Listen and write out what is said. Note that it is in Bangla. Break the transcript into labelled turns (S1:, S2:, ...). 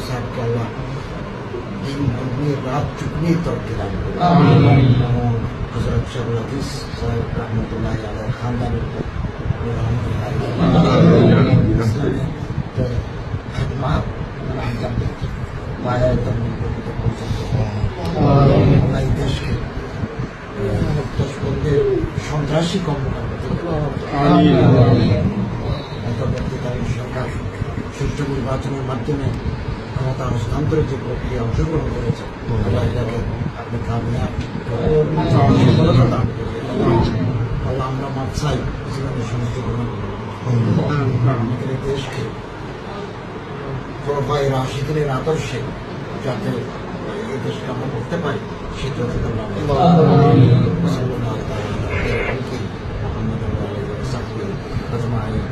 S1: साहब को अल्लाह दिन दुगनी रात चुगनी तरक्की दान करे এবং হযরত শাহুল হাদিস সাহেব রহমতুল্লাহ আলাইহি খানদানের खिदमत अंजाम देते पाया तमने को देश के সন্ত্রাসী কর্মকাণ্ড থেকে অন্তর্বর্তীকালীন সরকার সুষ্ঠু নির্বাচনের মাধ্যমে ক্ষমতা হস্তান্তরের যে প্রক্রিয়া অংশগ্রহণ করেছে এটাকে আপনি কামিয়াব সফলতা দান করবেন। আল্লাহ আমরা মাপ চাই জীবনের সমস্ত আমাদের দেশকে খোলাফায়ে রাশিদিনের আদর্শে যাতে এই দেশকে আমরা করতে পারি সেটা محمد وعلى آله وصحبه أجمعين